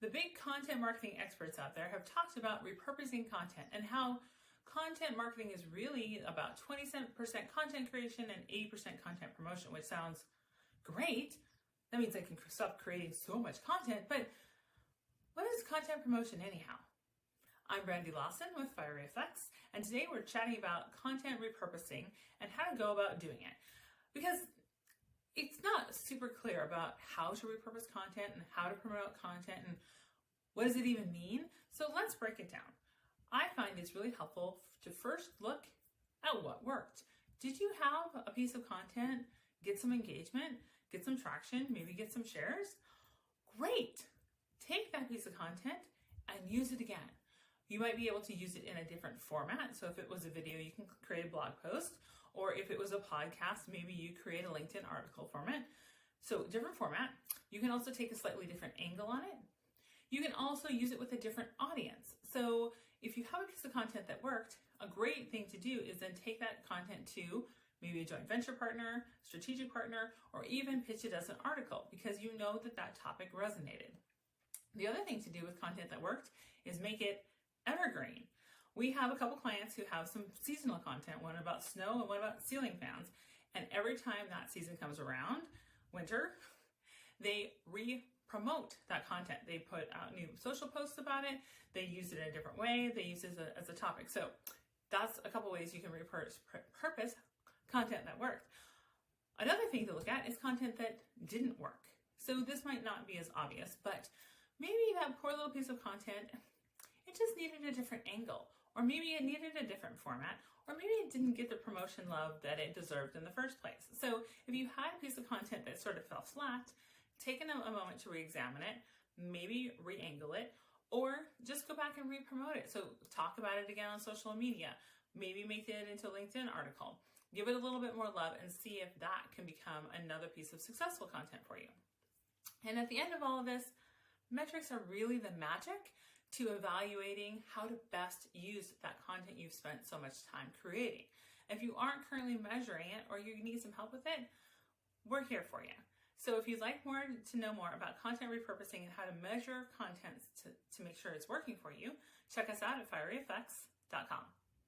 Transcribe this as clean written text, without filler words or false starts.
The big content marketing experts out there have talked about repurposing content and how content marketing is really about 20% content creation and 80% content promotion, which sounds great. That means I can stop creating so much content, but what is content promotion anyhow? I'm Brandy Lawson with Fiery Effects, and today we're chatting about content repurposing and how to go about doing it. Because it's not super clear about how to repurpose content and how to promote content and what does it even mean. So let's break it down. I find it's really helpful to first look at what worked. Did you have a piece of content get some engagement, get some traction, maybe get some shares? Great. Take that piece of content and use it again. You might be able to use it in a different format. So if it was a video, you can create a blog post, or if it was a podcast, maybe you create a LinkedIn article format. So different format. You can also take a slightly different angle on it. You can also use it with a different audience. So if you have a piece of content that worked, a great thing to do is then take that content to maybe a joint venture partner, strategic partner, or even pitch it as an article because you know that that topic resonated. The other thing to do with content that worked is make it evergreen. We have a couple clients who have some seasonal content, one about snow and one about ceiling fans. And every time that season comes around, winter, they re-promote that content. They put out new social posts about it. They use it in a different way. They use it as a topic. So that's a couple ways you can repurpose content that worked. Another thing to look at is content that didn't work. So this might not be as obvious, but maybe that poor little piece of content, it just needed a different angle, or maybe it needed a different format, or maybe it didn't get the promotion love that it deserved in the first place. So if you had a piece of content that sort of fell flat, take a moment to re-examine it, maybe re-angle it, or just go back and re-promote it. So talk about it again on social media, maybe make it into a LinkedIn article, give it a little bit more love and see if that can become another piece of successful content for you. And at the end of all of this, metrics are really the magic to evaluating how to best use that content you've spent so much time creating. If you aren't currently measuring it or you need some help with it, we're here for you. So if you'd like to know more about content repurposing and how to measure content to make sure it's working for you, check us out at fieryeffects.com.